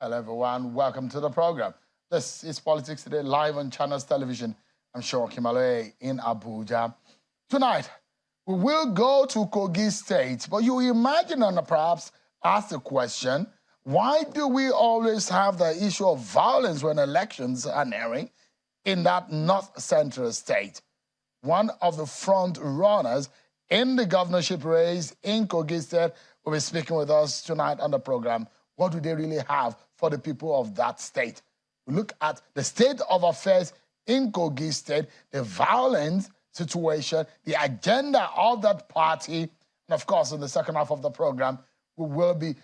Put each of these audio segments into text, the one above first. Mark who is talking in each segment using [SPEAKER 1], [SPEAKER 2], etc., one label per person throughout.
[SPEAKER 1] Hello, everyone. Welcome to the program. This is Politics Today, live on Channels Television. I'm Sean Kimaloe in Abuja. Tonight, we will go to Kogi State, but you imagine and perhaps ask the question, why do we always have the issue of violence when elections are nearing in that north-central state? One of the front runners in the governorship race in Kogi State will be speaking with us tonight on the program. What do they really have for the people of that state? We look at the state of affairs in Kogi State, the violence situation, the agenda of that party, and of course, in the second half of the program, we will be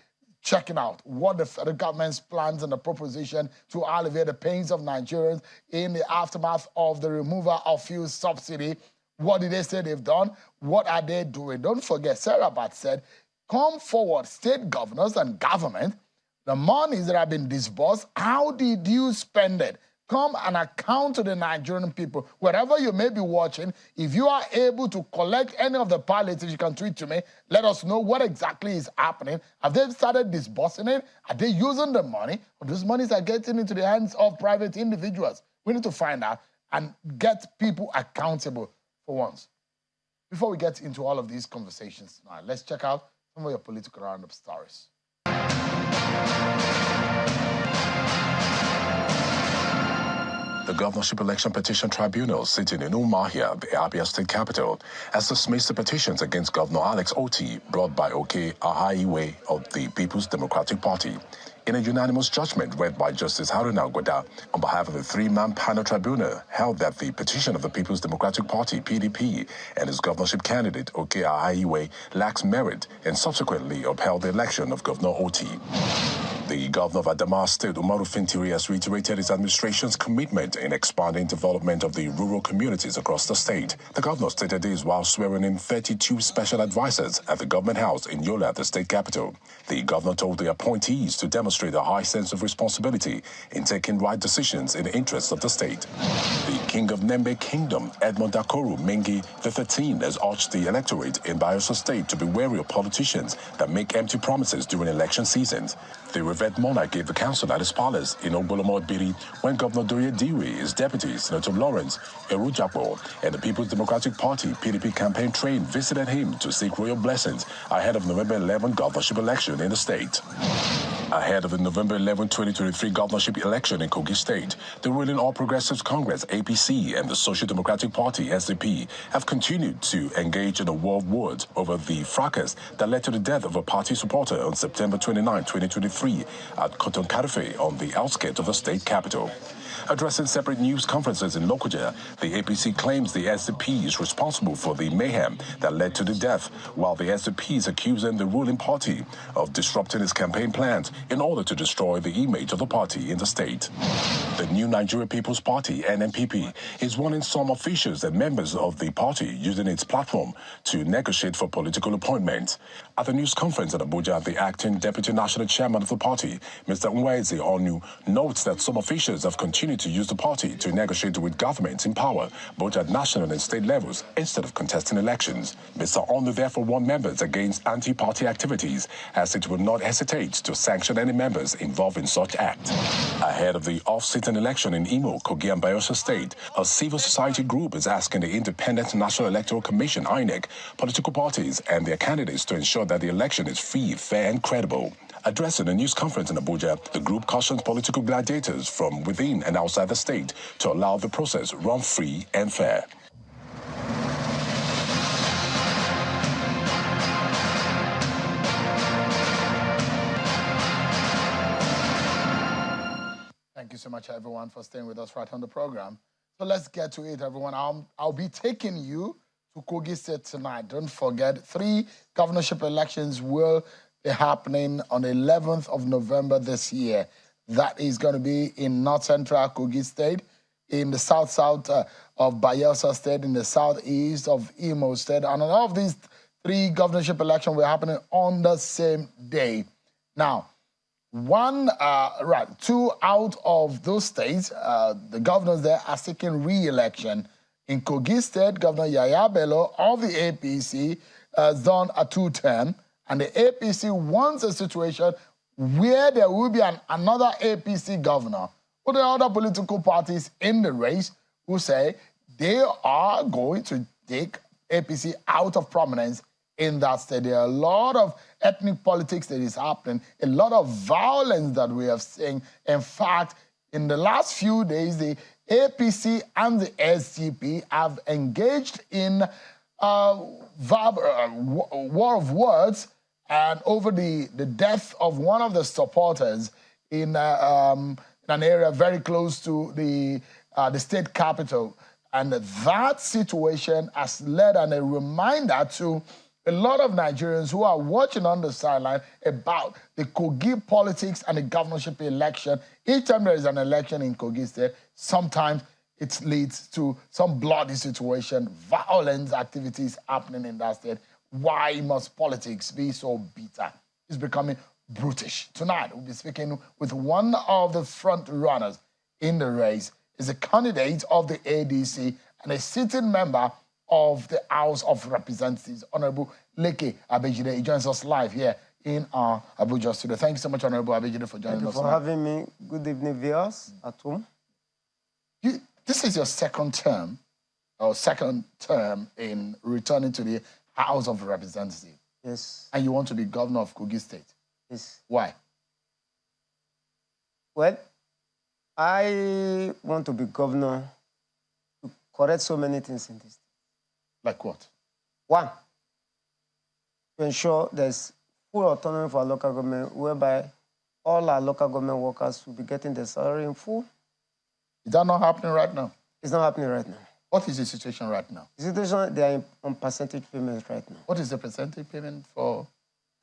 [SPEAKER 1] checking out what the federal government's plans and the proposition to alleviate the pains of Nigerians in the aftermath of the removal of fuel subsidy. What did they say they've done? What are they doing? Don't forget, Sarah Bat said, come forward, state governors and government, the monies that have been disbursed, how did you spend it? Come and account to the Nigerian people. Wherever you may be watching, if you are able to collect any of the palliatives, you can tweet to me. Let us know what exactly is happening. Have they started disbursing it? Are they using the money? Or those monies are getting into the hands of private individuals? We need to find out and get people accountable for once. Before we get into all of these conversations tonight, let's check out some of your political roundup stories.
[SPEAKER 2] The Governorship Election Petition Tribunal sitting in Umuahia, the Abia State capital, has dismissed the petitions against Governor Alex Oti brought by Oke Ahaiwe of the People's Democratic Party. In a unanimous judgment read by Justice Haruna Goda on behalf of the three-man panel tribunal, held that the petition of the People's Democratic Party, PDP, and its governorship candidate, Oke Ahaiwe, lacks merit and subsequently upheld the election of Governor Oti. The governor of Adamawa State, Umaru Fintiri, has reiterated his administration's commitment in expanding development of the rural communities across the state. The governor stated this while swearing in 32 special advisors at the government house in Yola, the state capital. The governor told the appointees to demonstrate a high sense of responsibility in taking right decisions in the interests of the state. The king of Nembe Kingdom, Edmond Dakoru Mengi XIII, has urged the electorate in Bayelsa State to be wary of politicians that make empty promises during election seasons. The revered monarch gave the council at his palace in Ogbolomodbiri when Governor Doye Diri, his deputy, Senator Lawrence Erujapo, and the People's Democratic Party PDP campaign train visited him to seek royal blessings ahead of November 11 governorship election in the state. Ahead of the November 11, 2023 governorship election in Kogi State, the ruling All Progressives Congress, APC, and the Social Democratic Party, SDP, have continued to engage in a war of words over the fracas that led to the death of a party supporter on September 29, 2023 at Cotton Cafe on the outskirts of the state capital. Addressing separate news conferences in Lokoja, the APC claims the SDP is responsible for the mayhem that led to the death, while the SDP is accusing the ruling party of disrupting its campaign plans in order to destroy the image of the party in the state. The New Nigeria People's Party, NNPP, is warning some officials and members of the party using its platform to negotiate for political appointments. At the news conference in Abuja, the acting deputy national chairman of the party, Mr. Nweze Onu, notes that some officials have continued to use the party to negotiate with governments in power, both at national and state levels, instead of contesting elections. Mr. Onu therefore warned members against anti-party activities, as it will not hesitate to sanction any members involved in such acts. Ahead of the off-season election in Imo, Kogi, and Bayelsa State, a civil society group is asking the Independent National Electoral Commission, INEC, political parties, and their candidates to ensure that the election is free, fair, and credible. Addressing a news conference in Abuja, the group cautioned political gladiators from within and outside the state to allow the process run free and fair.
[SPEAKER 1] Thank you so much, everyone, for staying with us right on the program. So let's get to it, everyone. I'll be taking you to Kogi State tonight. Don't forget, 3 governorship elections will be happening on the 11th of November this year. That is going to be in North Central Kogi State, in the south of Bayelsa State, in the southeast of Imo State. And all of these 3 governorship elections were happening on the same day. Now, 2 out of those states, the governors there are seeking re-election. In Kogi State, Governor Yaya Bello of the APC has done a 2-term, and the APC wants a situation where there will be another APC governor, or the other political parties in the race who say they are going to take APC out of prominence in that state. There are a lot of ethnic politics that is happening, a lot of violence that we have seen. In fact, in the last few days, the APC and the SDP have engaged in war of words and over the death of one of the supporters in an area very close to the state capital. And that situation has led and a reminder to a lot of Nigerians who are watching on the sideline about the Kogi politics and the governorship election. Each time there is an election in Kogi State, sometimes it leads to some bloody situation, violence activities happening in that state. Why must politics be so bitter? It's becoming brutish. Tonight, we'll be speaking with one of the front runners in the race. He's a candidate of the ADC and a sitting member of the House of Representatives, Honorable Leke Abejide. He joins us live here in our Abuja studio. Thank you so much, Honorable Abejide, for joining us.
[SPEAKER 3] Thank you for having me. Good evening, viewers at home.
[SPEAKER 1] This is your second term in returning to the House of Representatives.
[SPEAKER 3] Yes.
[SPEAKER 1] And you want to be governor of Kogi State.
[SPEAKER 3] Yes.
[SPEAKER 1] Why?
[SPEAKER 3] Well, I want to be governor to correct so many things in this state.
[SPEAKER 1] Like what?
[SPEAKER 3] One, to ensure there's full autonomy for our local government, whereby all our local government workers will be getting their salary in full.
[SPEAKER 1] Is that not happening right now?
[SPEAKER 3] It's not happening right now.
[SPEAKER 1] What is the situation right now?
[SPEAKER 3] The situation, they are on percentage payments right now.
[SPEAKER 1] What is the percentage payment for?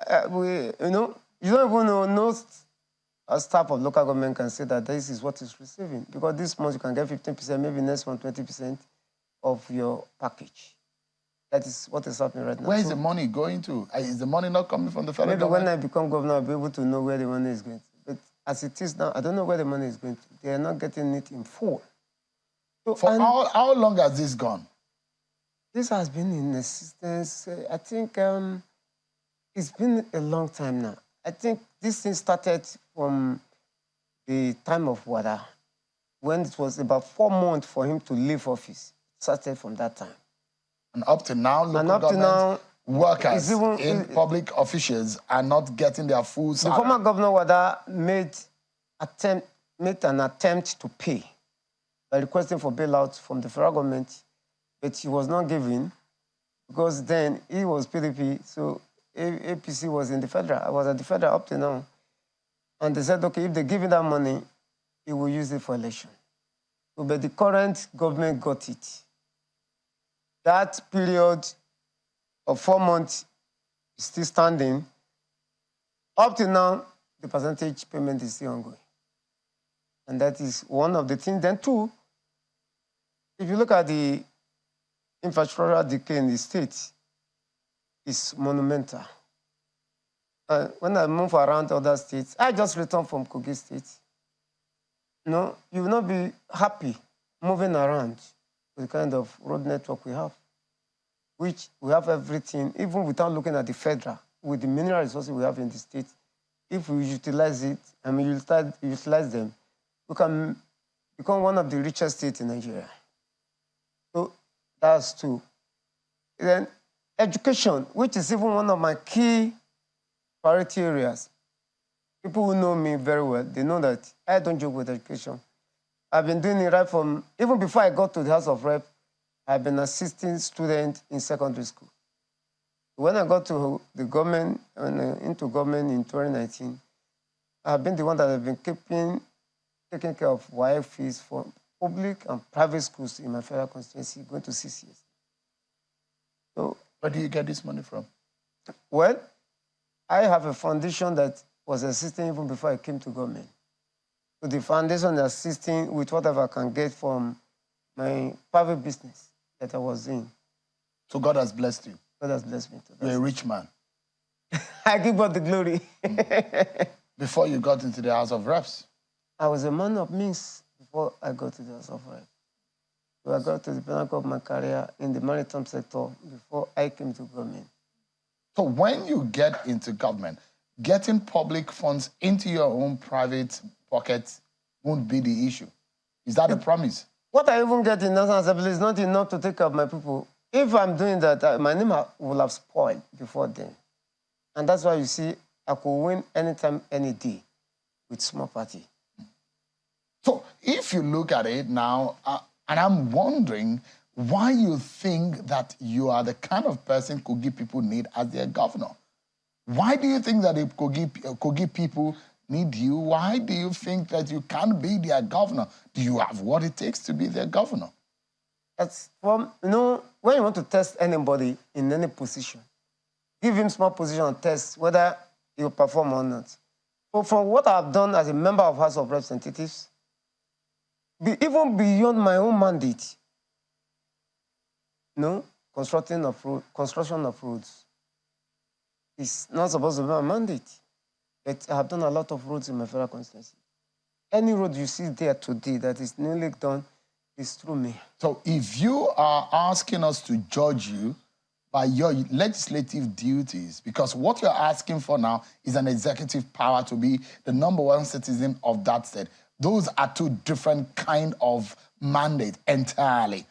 [SPEAKER 3] You don't even know, no staff of local government can say that this is what is receiving. Because this month you can get 15%, maybe next month 20% of your package. That is what is happening right now.
[SPEAKER 1] Where is the money going to? Is the money not coming from the federal government?
[SPEAKER 3] Maybe when I become governor, I'll be able to know where the money is going to. But as it is now, I don't know where the money is going to. They are not getting it in full. So,
[SPEAKER 1] for how long has this gone?
[SPEAKER 3] This has been in existence, I think it's been a long time now. I think this thing started from the time of Wada, when it was about 4 months for him to leave office. It started from that time.
[SPEAKER 1] And up to now, local government workers in public officials are not getting their full salary.
[SPEAKER 3] The former governor Wada made an attempt to pay by requesting for bailout from the federal government, but he was not given because then he was PDP, so APC was in the federal. I was at the federal up to now. And they said, okay, if they give him that money, he will use it for election. So, but the current government got it. That period of 4 months is still standing. Up to now, the percentage payment is still ongoing. And that is one of the things. Then two, if you look at the infrastructural decay in the state, it's monumental. When I move around other states, I just returned from Kogi State. You will not be happy moving around with the kind of road network we have, which we have everything, even without looking at the federal, with the mineral resources we have in the state. If we utilize it, and we utilize them, we can become one of the richest states in Nigeria. So that's two. Then education, which is even one of my key priority areas. People who know me very well, they know that I don't joke with education. I've been doing it right from, even before I got to the House of Rep, I've been assisting students in secondary school. When I got to the government, into government in 2019, I've been the one that have been taking care of wire fees for public and private schools in my federal constituency, going to 6 years. So,
[SPEAKER 1] where do you get this money from?
[SPEAKER 3] Well, I have a foundation that was assisting even before I came to government. So the foundation is assisting with whatever I can get from my private business that I was in.
[SPEAKER 1] So God has blessed you?
[SPEAKER 3] God has blessed me.
[SPEAKER 1] You're a rich man.
[SPEAKER 3] I give God the glory.
[SPEAKER 1] Before you got into the House of Reps?
[SPEAKER 3] I was a man of means before I got to the House of Reps. So I got to the pinnacle of my career in the maritime sector before I came to government.
[SPEAKER 1] So when you get into government, getting public funds into your own private pocket won't be the issue. Is that a promise?
[SPEAKER 3] What I even get in National Assembly is not enough to take care of my people. If I'm doing that, my name will have spoiled before then. And that's why you see I could win anytime, any day with small party.
[SPEAKER 1] So if you look at it now, and I'm wondering why you think that you are the kind of person Kogi people need as their governor. Why do you think that the Kogi people need you? Why do you think that you can't be their governor? Do you have what it takes to be their governor?
[SPEAKER 3] That's from, when you want to test anybody in any position, give him small position and test whether he will perform or not. But from what I've done as a member of House of Representatives, even beyond my own mandate, construction of roads is not supposed to be my mandate. But I have done a lot of roads in my federal constituency. Any road you see there today that is newly done is through me. So
[SPEAKER 1] if you are asking us to judge you by your legislative duties, because what you're asking for now is an executive power to be the #1 citizen of that state. Those are two different kind of mandate entirely.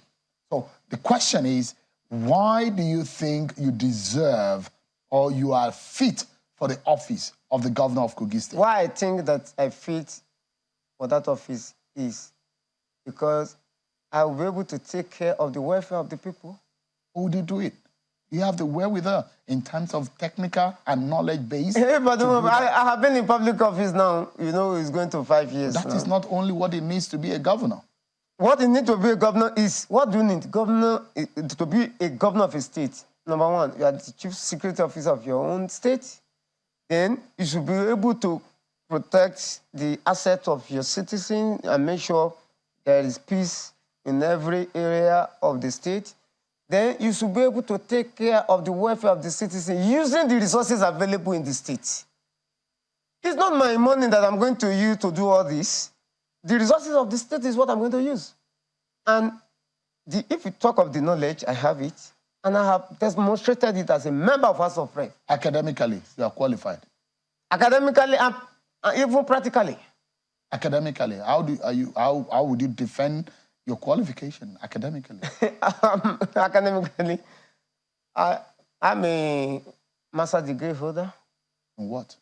[SPEAKER 1] So the question is, why do you think you deserve or you are fit for the office of the governor of Kogi State?
[SPEAKER 3] Why I think that I fit for that office is because I will be able to take care of the welfare of the people.
[SPEAKER 1] How would you do it? You have the wherewithal in terms of technical and knowledge base.
[SPEAKER 3] But I have been in public office now, it's going to 5 years.
[SPEAKER 1] That is not only what it needs to be a governor.
[SPEAKER 3] What it needs to be a governor is, what do you need? To be a governor of a state. Number one, you are the chief security officer of your own state. Then you should be able to protect the assets of your citizens and make sure there is peace in every area of the state. Then you should be able to take care of the welfare of the citizen using the resources available in the state. It's not my money that I'm going to use to do all this. The resources of the state is what I'm going to use. And if you talk of the knowledge, I have it. And I have demonstrated it as a member of House of Reps.
[SPEAKER 1] Academically, you are qualified.
[SPEAKER 3] Academically and even practically.
[SPEAKER 1] Academically, how would you defend your qualification academically?
[SPEAKER 3] Academically, I'm a master's degree holder.
[SPEAKER 1] In what?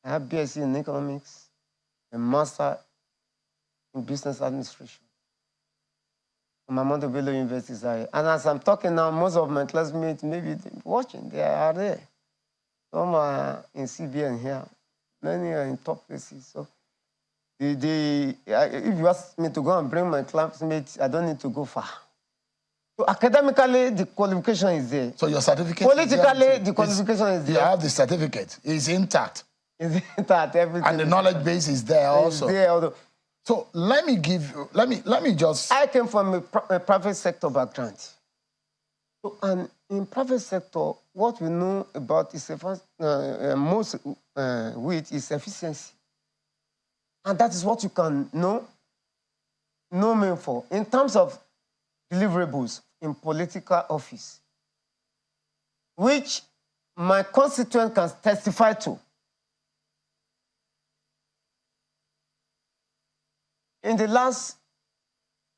[SPEAKER 3] I have BSc in economics, a master in business administration from Ahmadu Bello University, Zaria. And as I'm talking now, most of my classmates may be watching. They are there. Some are in CBN here. Many are in top places. So if you ask me to go and bring my classmates, I don't need to go far. So academically, the qualification is there.
[SPEAKER 1] So your certificate?
[SPEAKER 3] Politically, the qualification is there.
[SPEAKER 1] You have the certificate. It's intact.
[SPEAKER 3] It's intact, everything.
[SPEAKER 1] And the knowledge base is there also.
[SPEAKER 3] It's there also.
[SPEAKER 1] So let me just...
[SPEAKER 3] I came from a private sector background. So, and in private sector, what we know about is most with is efficiency. And that is what you can know me for. In terms of deliverables in political office, which my constituent can testify to. In the last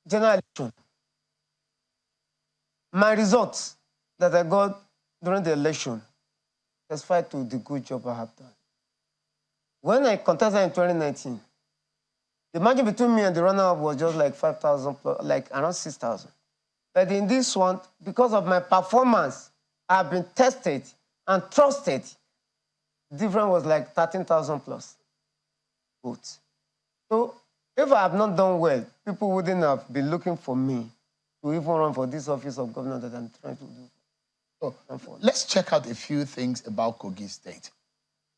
[SPEAKER 3] general election, my results that I got during the election testified to the good job I have done. When I contested in 2019, the margin between me and the runner-up was just like 5,000, like around 6,000. But in this one, because of my performance, I've been tested and trusted. The difference was like 13,000 plus votes. So if I have not done well, people wouldn't have been looking for me to even run for this office of governor that I'm trying to do.
[SPEAKER 1] So let's check out a few things about Kogi State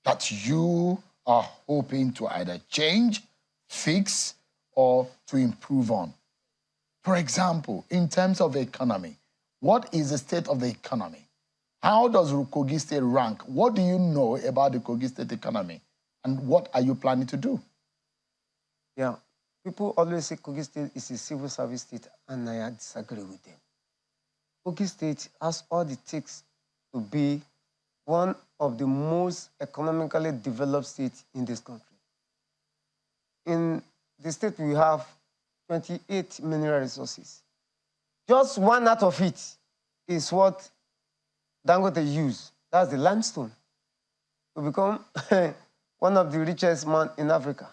[SPEAKER 1] that you are hoping to either change, fix, or to improve on. For example, in terms of the economy, what is the state of the economy? How does Kogi State rank? What do you know about the Kogi State economy? And what are you planning to do?
[SPEAKER 3] Yeah, people always say Kogi State is a civil service state, and I disagree with them. Kogi State has all it takes to be one of the most economically developed states in this country. In the state, we have 28 mineral resources. Just one out of it is what Dangote used. That's the limestone to become one of the richest men in Africa.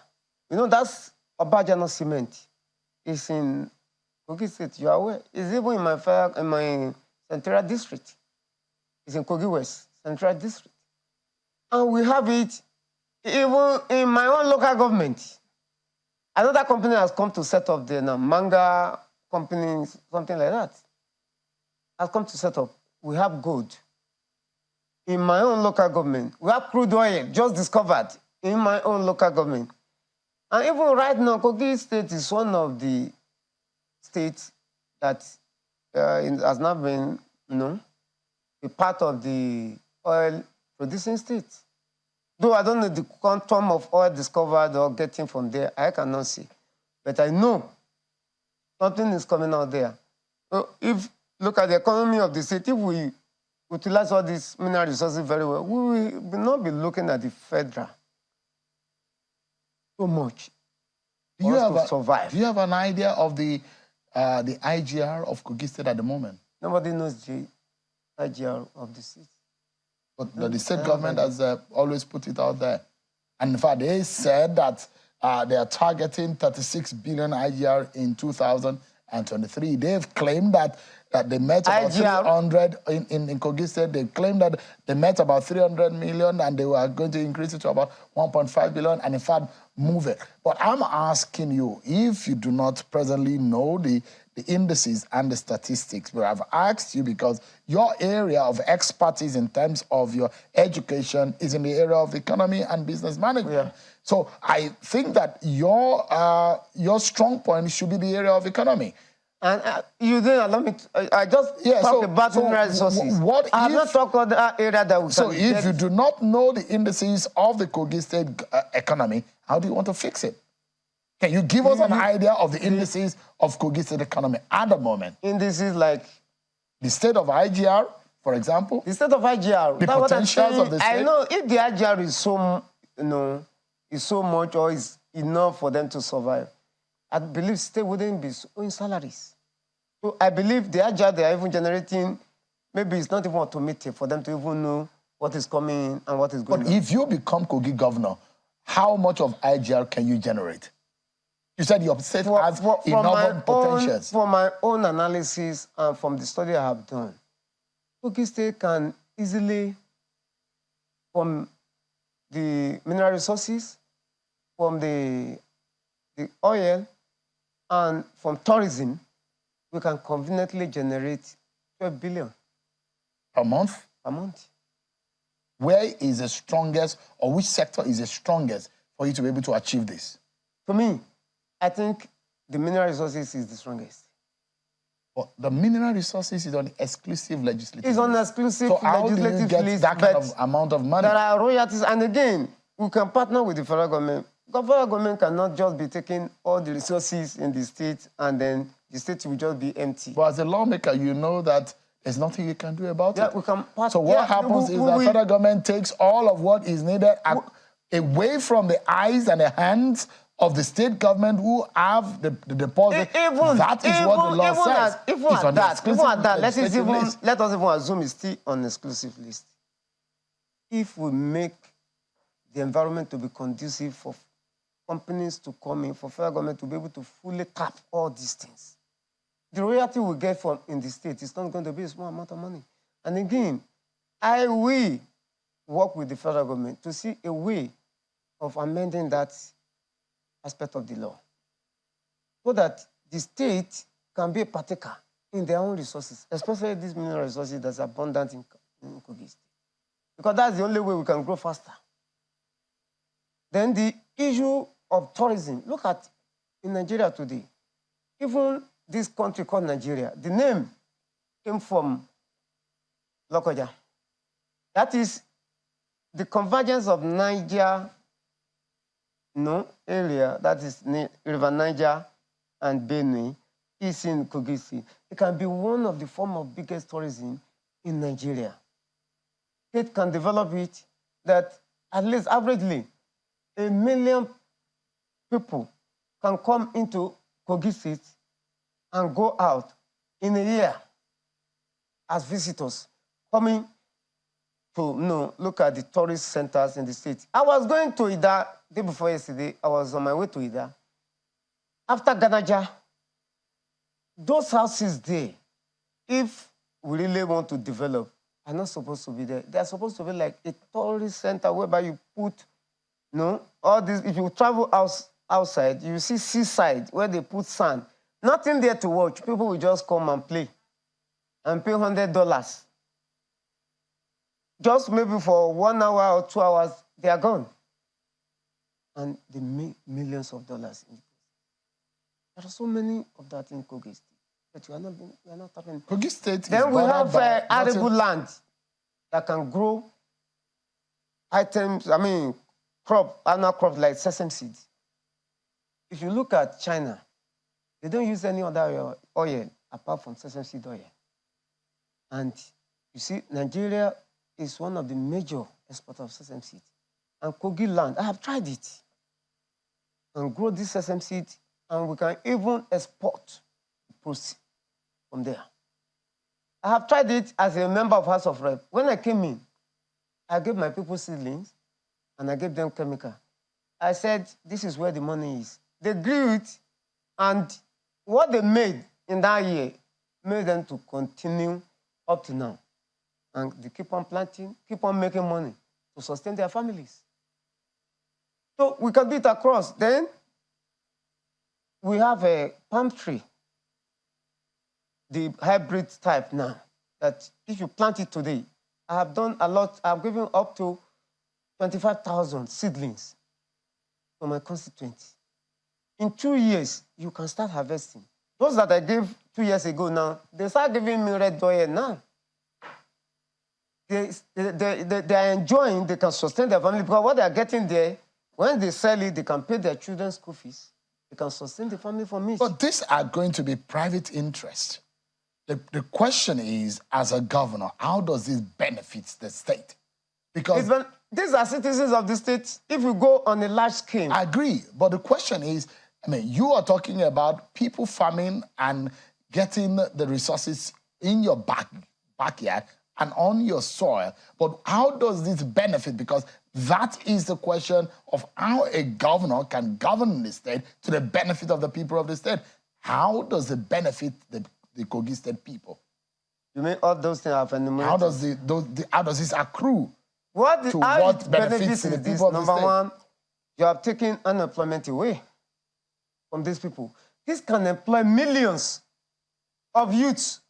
[SPEAKER 3] You know, that's Obajano cement. It's in Kogi State, you are aware. It's even in my Central District. It's in Kogi West, Central District. And we have it even in my own local government. Another company has come to set up the manga company, something like that. Has come to set up. We have gold. In my own local government, we have crude oil just discovered in my own local government. And even right now, Kogi State is one of the states that has not been, a part of the oil-producing states. Though I don't know the quantum of oil discovered or getting from there, I cannot see. But I know something is coming out there. So if look at the economy of the state, if we utilize all these mineral resources very well, we will not be looking at the federal so much.
[SPEAKER 1] Do you have an idea of the IGR of Kogi State at the moment?
[SPEAKER 3] Nobody knows the IGR of the state.
[SPEAKER 1] But the state government has always put it out there. And in fact, they said that they are targeting 36 billion IGR in 2023. They've claimed that they met about 300 in Kogi State. They claimed that they met about 300 million and they were going to increase it to about 1.5 billion and in fact move it. But I'm asking you, if you do not presently know the indices and the statistics, but I've asked you because your area of expertise in terms of your education is in the area of economy and business management. Yeah. So I think that your strong point should be the area of economy.
[SPEAKER 3] And you didn't allow me to, I just talked about mineral resources. I have not talked about that area that we
[SPEAKER 1] So if you do not know the indices of the Kogi State economy, how do you want to fix it? Can you give us an idea of the indices of Kogi State economy at the moment?
[SPEAKER 3] Indices like?
[SPEAKER 1] The state of IGR, for example.
[SPEAKER 3] The state of IGR.
[SPEAKER 1] The potentials of the state.
[SPEAKER 3] I know if the IGR is so, is so much or is enough for them to survive, I believe state wouldn't be owing salaries. So I believe the IGR they are even generating, maybe it's not even automated for them to even know what is coming in and what is going on.
[SPEAKER 1] But if you become Kogi governor, how much of IGR can you generate? You said your state has enough potentials.
[SPEAKER 3] For my own analysis and from the study I have done, Kogi State can easily, from the mineral resources, from the oil, and from tourism, we can conveniently generate 12 billion.
[SPEAKER 1] Per month?
[SPEAKER 3] Per month.
[SPEAKER 1] Where is the strongest, or which sector is the strongest for you to be able to achieve this?
[SPEAKER 3] For me, I think the mineral resources is the strongest.
[SPEAKER 1] But the mineral resources is on the exclusive legislative list.
[SPEAKER 3] It's on the exclusive legislative list.
[SPEAKER 1] So how do you get that kind of amount of money?
[SPEAKER 3] There are royalties, and again, we can partner with the federal government. The federal government cannot just be taking all the resources in the state and then the state will just be empty.
[SPEAKER 1] But as a lawmaker, you know that there's nothing you can do about it.
[SPEAKER 3] We can partner.
[SPEAKER 1] So what happens is the federal government takes all of what is needed away from the eyes and the hands of the state government who have the deposit. That is what the law says.
[SPEAKER 3] Even at that, let us even assume it's still on the exclusive list. If we make the environment to be conducive for companies to come in, for federal government to be able to fully tap all these things, the royalty we get from in the state is not going to be a small amount of money. And again, I will work with the federal government to see a way of amending that aspect of the law so that the state can be a partaker in their own resources, especially these mineral resources that's abundant in Kogi State. Because that's the only way we can grow faster. Then the issue of tourism. Look at in Nigeria today. Even this country called Nigeria, the name came from Lokoja. That is the convergence of Niger area, that is River Niger and Benue, is in Kogi State. It can be one of the form of biggest tourism in Nigeria. state can develop it, that at least averagely 1 million people can come into Kogi State and go out in a year as visitors coming to look at the tourist centers in the state. I was going to Ida day before yesterday. I was on my way to Ida. After Ganaja, those houses there, if we really want to develop, are not supposed to be there. They are supposed to be like a tourist center whereby you put, all this. If you travel outside, you see seaside where they put sand. Nothing there to watch. People will just come and play and pay $100. Just maybe for 1 hour or 2 hours, they are gone. And they make millions of dollars. There are so many of that in Kogi State. But we are not having.
[SPEAKER 1] Kogi State
[SPEAKER 3] then we have arable land that can grow items, annual crops like sesame seeds. If you look at China, they don't use any other oil apart from sesame seed oil. And you see, Nigeria is one of the major exporters of sesame seed. And Kogi land, I have tried it. And grow this sesame seed, and we can even export proceeds from there. I have tried it as a member of House of Rep. When I came in, I gave my people seedlings, and I gave them chemical. I said, this is where the money is. They grew it, and what they made in that year made them to continue up to now. And they keep on planting, keep on making money to sustain their families. So we can do it across. Then we have a palm tree, the hybrid type now, that if you plant it today, I have done a lot. I've given up to 25,000 seedlings for my constituents. In 2 years, you can start harvesting. Those that I gave 2 years ago now, they start giving me red oil now. They are enjoying, they can sustain their family, because what they are getting there, when they sell it, they can pay their children's school fees. They can sustain the family from it.
[SPEAKER 1] But these are going to be private interest. The question is, as a governor, how does this benefit the state? Because
[SPEAKER 3] these are citizens of the state. If you go on a large scale.
[SPEAKER 1] I agree, but the question is, you are talking about people farming and getting the resources in your backyard and on your soil. But how does this benefit? Because that is the question of how a governor can govern the state to the benefit of the people of the state. How does it benefit the Kogi State people?
[SPEAKER 3] You mean all those things have enumerated?
[SPEAKER 1] How does this accrue
[SPEAKER 3] what
[SPEAKER 1] benefits the people of the state?
[SPEAKER 3] Number one, you have taken unemployment away from these people. This can employ millions of youths.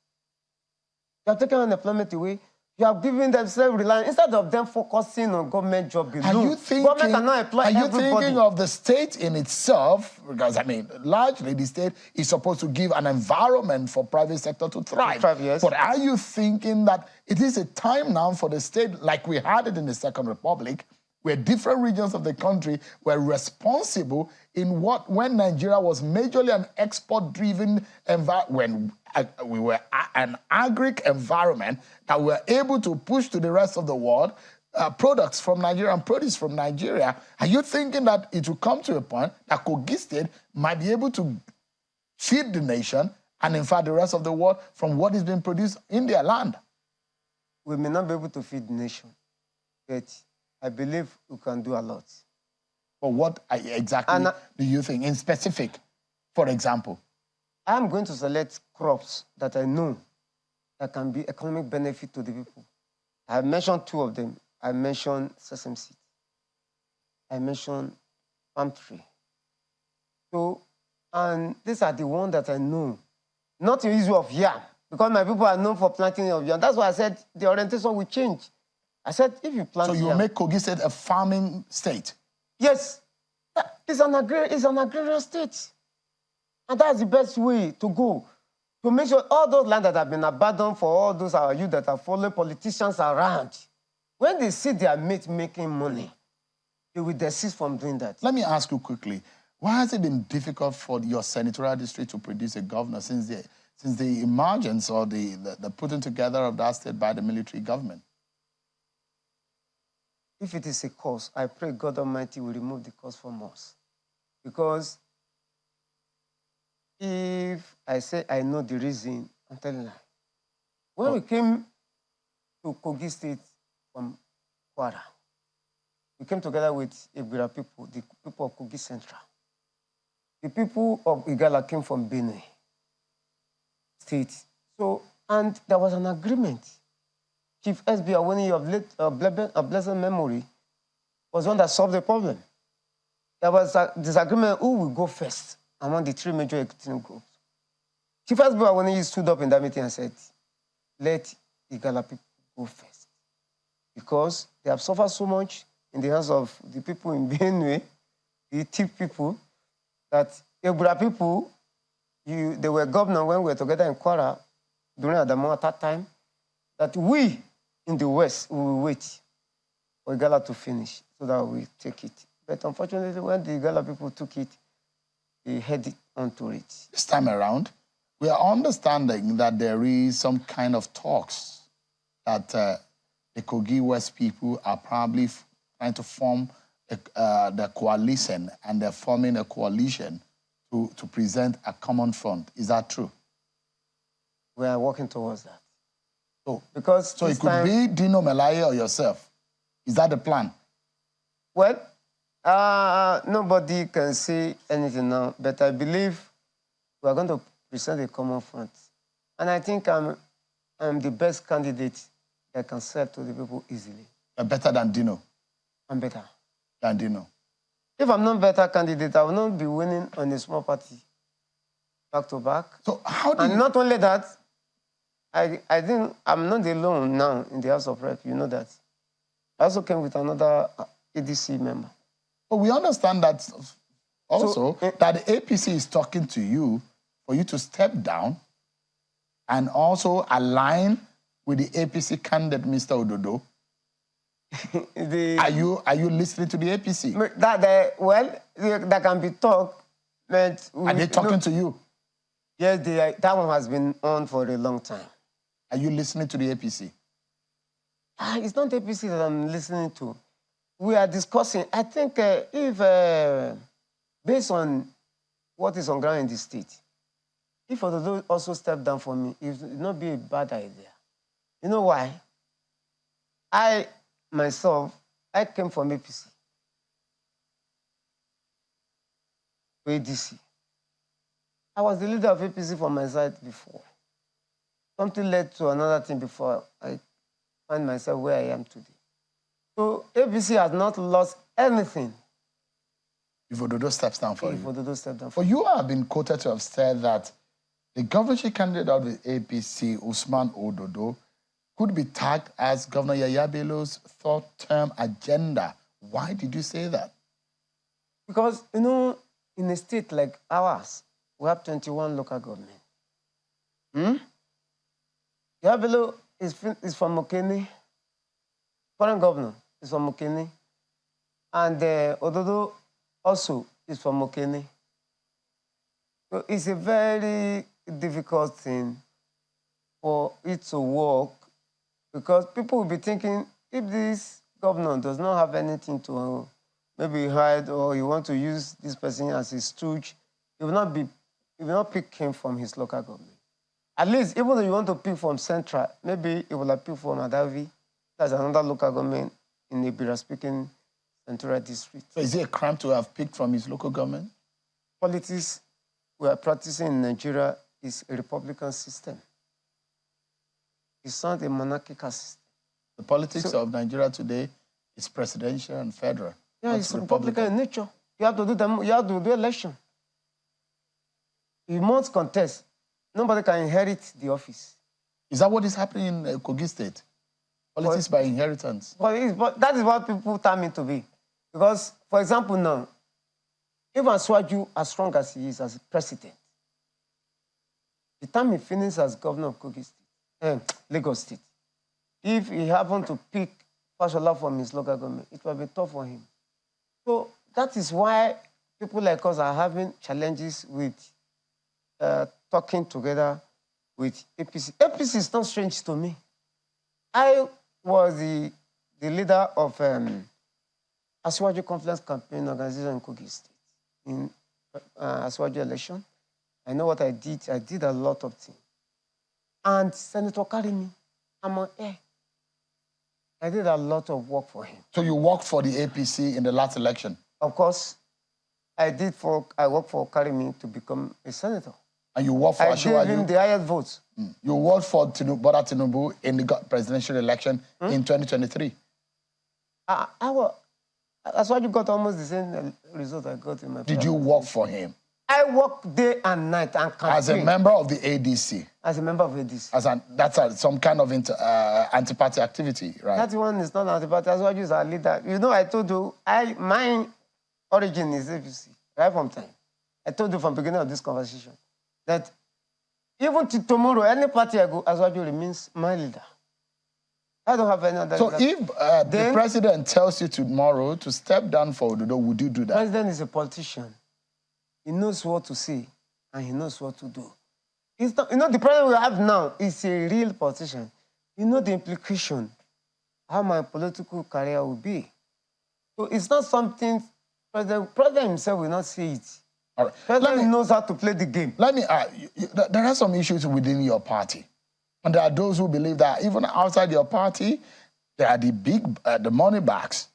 [SPEAKER 3] You have taken unemployment away. You have given them self-reliance instead of them focusing on government job alone.
[SPEAKER 1] Are you thinking of the state in itself? Because, largely the state is supposed to give an environment for private sector to thrive.
[SPEAKER 3] Yes.
[SPEAKER 1] But are you thinking that it is a time now for the state, like we had it in the Second Republic, where different regions of the country were responsible in when Nigeria was majorly an export-driven environment, when we were an agric environment that we were able to push to the rest of the world products from Nigeria and produce from Nigeria. Are you thinking that it will come to a point that Kogi State might be able to feed the nation and, in fact, the rest of the world from what is being produced in their land?
[SPEAKER 3] We may not be able to feed the nation, but I believe we can do a lot.
[SPEAKER 1] But what exactly do you think, in specific, for example?
[SPEAKER 3] I'm going to select crops that I know that can be economic benefit to the people. I have mentioned 2 of them. I mentioned sesame seed. I mentioned palm tree. So, and these are the ones that I know. Not the issue of yam, because my people are known for planting of yam. That's why I said the orientation will change. I said, if you plant
[SPEAKER 1] yam... So you make Kogi State a farming state?
[SPEAKER 3] Yes. It's an agrarian state. And that's the best way to go. To make sure all those lands that have been abandoned for all those our youth that are following politicians around, when they see their mates making money, they will desist from doing that.
[SPEAKER 1] Let me ask you quickly, why has it been difficult for your senatorial district to produce a governor since the emergence or the putting together of that state by the military government?
[SPEAKER 3] if it is a cause, I pray God Almighty will remove the cause from us. Because if I say I know the reason, I'm telling you. When we came to Kogi State from Kwara, we came together with Ibira people, the people of Kogi Central. The people of Igala came from Benin State. So, and there was an agreement. Chief SB Awoni of blessed memory was one that solved the problem. There was a disagreement who will go first among the three major executive groups. Chief SB Awoni stood up in that meeting and said, let Igala people go first. Because they have suffered so much in the hands of the people in Benue, the thief people, that Ibira people, they were governor when we were together in Kwara during Adamo at that time, that we in the West will wait for Igala to finish so that we take it. But unfortunately, when the Igala people took it, they headed onto it.
[SPEAKER 1] This time around, we are understanding that there is some kind of talks that the Kogi West people are probably trying to form the coalition, and they're forming a coalition to present a common front. Is that true?
[SPEAKER 3] We are working towards that.
[SPEAKER 1] So it could be Dino Melaye or yourself. Is that the plan?
[SPEAKER 3] Well, nobody can say anything now, but I believe we are going to present a common front. And I think I'm the best candidate that can sell to the people easily.
[SPEAKER 1] You're better than Dino?
[SPEAKER 3] I'm better.
[SPEAKER 1] Than Dino?
[SPEAKER 3] If I'm not a better candidate, I will not be winning on a small party back to back.
[SPEAKER 1] So how do you...
[SPEAKER 3] not only that, I'm not alone now in the House of Rep, you know that. I also came with another ADC member.
[SPEAKER 1] But we understand that also, that the APC is talking to you for you to step down and also align with the APC candidate, Mr. Ododo. Are you listening to the APC?
[SPEAKER 3] That can be talk. But
[SPEAKER 1] are they talking to you?
[SPEAKER 3] Yes, that one has been on for a long time.
[SPEAKER 1] Are you listening to the APC?
[SPEAKER 3] It's not APC that I'm listening to. We are discussing. I think if, based on what is on ground in the state, if Ododo also step down for me, it would not be a bad idea. You know why? Myself, I came from APC. ADC. I was the leader of APC from my side before. Something led to another thing before I find myself where I am today. So APC has not lost anything.
[SPEAKER 1] If Ododo steps down for you?
[SPEAKER 3] If Ododo steps down for
[SPEAKER 1] you have been quoted to have said that the governorship candidate of the APC, Usman Ododo, could be tagged as Governor Yaya Bello's third-term agenda. Why did you say that?
[SPEAKER 3] Because, you know, in a state like ours, we have 21 local government. Yaya Bello is from Mokene. Current governor is from Mokene. And Ododo also is from Mokene. So it's a very difficult thing for it to work, because people will be thinking, if this governor does not have anything to maybe hide, or you want to use this person as a stooge, he will not pick him from his local government. At least, even though you want to pick from Central, maybe it will pick from Adavi. That's another local government in the Ibira-speaking Central district.
[SPEAKER 1] So is it a crime to have picked from his local government?
[SPEAKER 3] Politics we are practicing in Nigeria is a Republican system. It's not a monarchical system.
[SPEAKER 1] The politics of Nigeria today is presidential and federal.
[SPEAKER 3] Yeah, it's Republican in nature. You have to do election. You must contest. Nobody can inherit the office.
[SPEAKER 1] Is that what is happening in Kogi State? Politics by inheritance?
[SPEAKER 3] But that is what people term it to be. Because, for example, now, even Aswaju, as strong as he is as president, the time he finished as governor of Kogi State, Lagos State, if he happened to pick Fashola from his local government, it would be tough for him. So that is why people like us are having challenges with talking together with APC. APC is not strange to me. I was the the leader of Aswaju Conference Campaign Organization in Kogi State in Aswaju election. I know what I did. I did a lot of things. And Senator Karimi, I'm on air. I did a lot of work for him.
[SPEAKER 1] So you worked for the APC in the last election?
[SPEAKER 3] Of course, I worked for Karimi to become a senator.
[SPEAKER 1] And you worked for
[SPEAKER 3] Asiwaju? I gave him the highest votes.
[SPEAKER 1] You worked for Bola Tinubu in the presidential election in 2023?
[SPEAKER 3] That's why you got almost the same result I got in my
[SPEAKER 1] Did you work for him?
[SPEAKER 3] I work day and night and campaign.
[SPEAKER 1] As a member of the ADC?
[SPEAKER 3] As a member of ADC.
[SPEAKER 1] That's some kind of anti-party activity, right?
[SPEAKER 3] That one is not anti-party. That's why you're a leader. You know, I told you, my origin is APC, right from time. I told you from the beginning of this conversation that even to tomorrow, any party I go, Aswaju remains my leader. I don't have any other
[SPEAKER 1] So
[SPEAKER 3] leader.
[SPEAKER 1] if the president tells you tomorrow to step down for Ododo, would you do that?
[SPEAKER 3] The president is a politician. He knows what to say and he knows what to do. It's not, you know, the president we have now is a real politician. You know the implication, how my political career will be. So it's not something, president himself will not say it.
[SPEAKER 1] All right.
[SPEAKER 3] President knows how to play the game.
[SPEAKER 1] Let me there are some issues within your party. And there are those who believe that even outside your party, there are the money bags.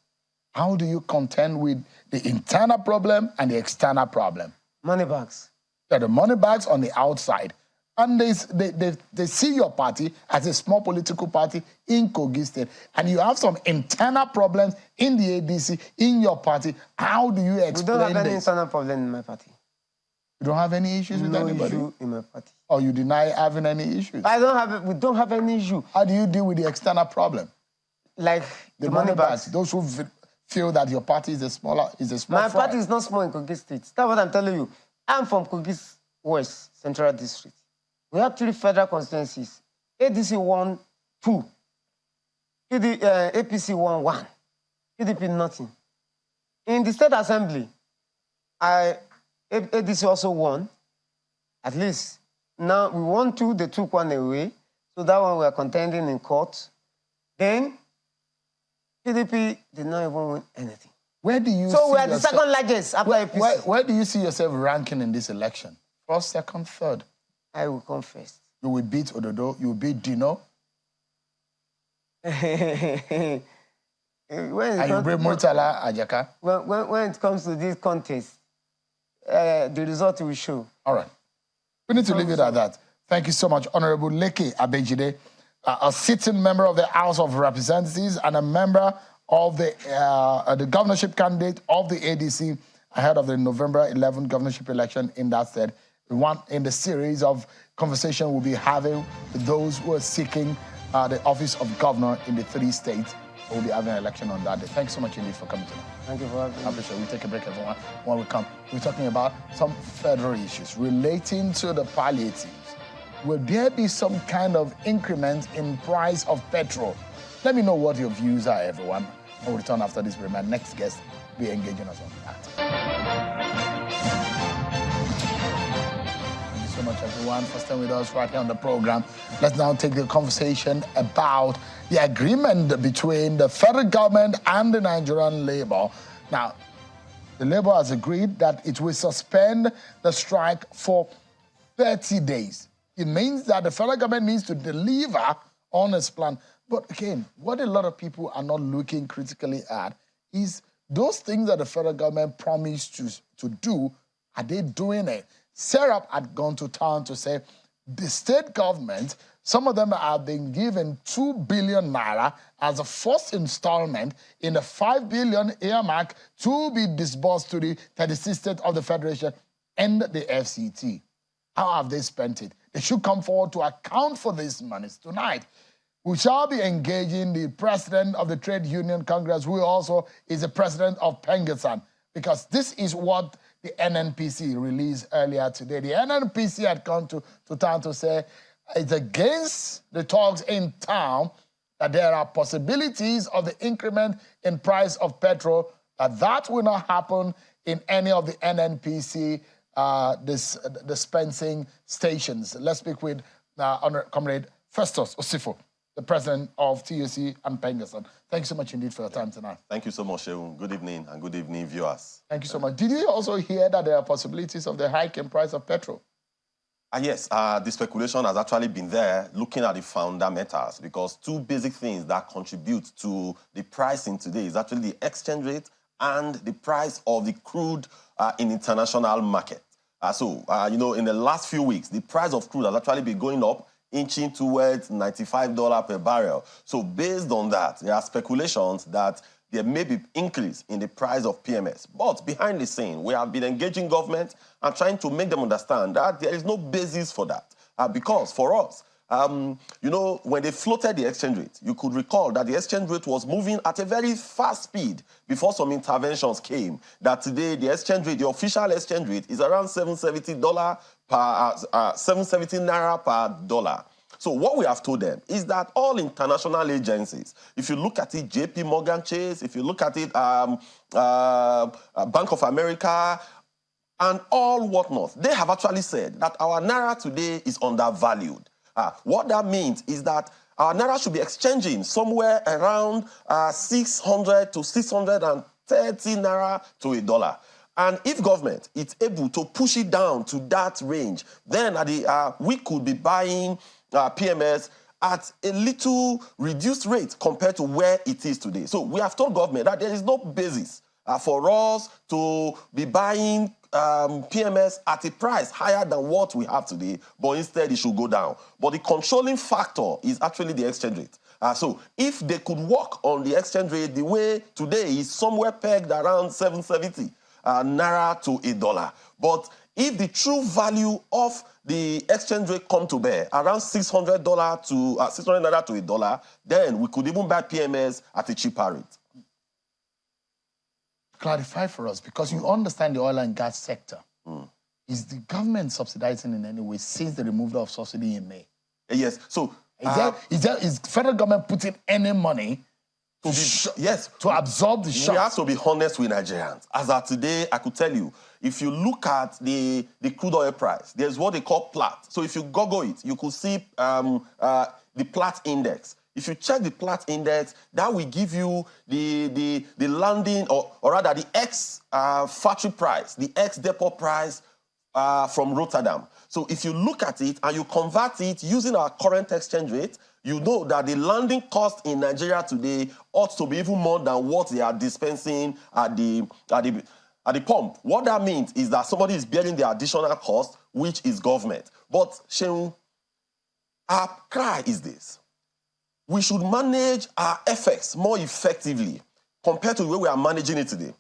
[SPEAKER 1] How do you contend with the internal problem and the external problem?
[SPEAKER 3] Money bags.
[SPEAKER 1] There are the money bags on the outside. And they see your party as a small political party in Kogi State. And you have some internal problems in the ADC, in your party. How do you explain this?
[SPEAKER 3] We don't have any internal problem in my party.
[SPEAKER 1] You don't have any issues with anybody?
[SPEAKER 3] No issue in my party.
[SPEAKER 1] Or you deny having any issues?
[SPEAKER 3] We don't have any issue.
[SPEAKER 1] How do you deal with the external problem?
[SPEAKER 3] Like the money bags.
[SPEAKER 1] Those who feel that your party is a small
[SPEAKER 3] My party is not small in Kogi State. That's what I'm telling you. I'm from Kogi West Central District. We have 3 federal constituencies. ADC won 2. APC won 1. PDP nothing. In the State Assembly, ADC also won. At least. Now we won 2, they took 1 away. So that one we are contending in court. Then PDP did not even win anything.
[SPEAKER 1] Where do you
[SPEAKER 3] So we are the second largest after APC.
[SPEAKER 1] Where do you see yourself ranking in this election? First, second, third?
[SPEAKER 3] I will come first.
[SPEAKER 1] You will beat Ododo, you will beat Dino.
[SPEAKER 3] And you
[SPEAKER 1] bring Murtala Ajaka.
[SPEAKER 3] When it comes to this contest, the result will show.
[SPEAKER 1] All right. We need to leave it at that. Thank you so much, Honorable Leke Abejide, a sitting member of the House of Representatives and a member of the governorship candidate of the ADC ahead of the November 11th governorship election in that state. One in the series of conversation we'll be having with those who are seeking the office of governor in the 3 states. We'll be having an election on that day. Thanks so much indeed for coming tonight.
[SPEAKER 3] Thank you for having me.
[SPEAKER 1] I appreciate it. We'll take a break, everyone. When we come, we're talking about some federal issues relating to the palliatives. Will there be some kind of increment in price of petrol? Let me know what your views are, everyone. We'll return after this break. My next guest will be engaging us on that. So much, everyone, for staying with us right here on the program. Let's now take the conversation about the agreement between the federal government and the Nigerian Labour. Now, the Labour has agreed that it will suspend the strike for 30 days. It means that the federal government needs to deliver on its plan. But again, what a lot of people are not looking critically at is those things that the federal government promised to do, are they doing it? Serap had gone to town to say the state government, some of them have been given 2 billion naira as a first installment in the 5 billion earmark to be disbursed to the 36th state of the Federation and the FCT. How have they spent it? They should come forward to account for these monies tonight. We shall be engaging the president of the Trade Union Congress, who also is the president of Pengesan, because this is what the NNPC released earlier today. The NNPC had come to town to say it's against the talks in town that there are possibilities of the increment in price of petrol, that will not happen in any of the NNPC dispensing stations. Let's speak with Comrade Festus Osifo. the president of TUC and Pengerson. Thank you so much indeed for your time tonight.
[SPEAKER 4] Thank you so much, Sheun. Good evening, and good evening, viewers.
[SPEAKER 1] Thank you so much. Did you also hear that there are possibilities of the hike in price of petrol?
[SPEAKER 4] Yes, the speculation has actually been there, looking at the fundamentals, because two basic things that contribute to the pricing today is actually the exchange rate and the price of the crude in international market. You know, in the last few weeks, the price of crude has actually been going up, inching towards $95 per barrel. So based on that, there are speculations that there may be increase in the price of PMS. But behind the scene, we have been engaging government and trying to make them understand that there is no basis for that. Because for us, you know, when they floated the exchange rate, you could recall that the exchange rate was moving at a very fast speed before some interventions came. That today, the exchange rate, the official exchange rate, is around $770 per 770 naira per dollar. So what we have told them is that all international agencies, if you look at it, JP Morgan Chase, if you look at it, Bank of America, and all whatnot, they have actually said that our naira today is undervalued. What that means is that our naira should be exchanging somewhere around 600 to 630 naira to a dollar. And if government is able to push it down to that range, then we could be buying PMS at a little reduced rate compared to where it is today. So we have told government that there is no basis for us to be buying PMS at a price higher than what we have today, but instead it should go down. But the controlling factor is actually the exchange rate. So if they could work on the exchange rate the way today is somewhere pegged around 770 naira to a dollar. But if the true value of the exchange rate come to bear around $600 to 600 naira to a dollar, then we could even buy PMS at a cheaper rate.
[SPEAKER 1] Clarify for us, because you understand the oil and gas sector. Is the government subsidizing in any way since the removal of subsidy in May?
[SPEAKER 4] Yes. So
[SPEAKER 1] is federal government putting any money to absorb the shock?
[SPEAKER 4] We have to be honest with Nigerians. As of today, I could tell you, if you look at the crude oil price, there's what they call Platt. So if you Google it, you could see the Platt index. If you check the Platt index, that will give you the landing, or rather the ex-factory price, the ex-depot price from Rotterdam. So if you look at it and you convert it using our current exchange rate, you know that the landing cost in Nigeria today ought to be even more than what they are dispensing at the pump. What that means is that somebody is bearing the additional cost, which is government. But Sheun, our cry is this. We should manage our FX more effectively compared to the way we are managing it today.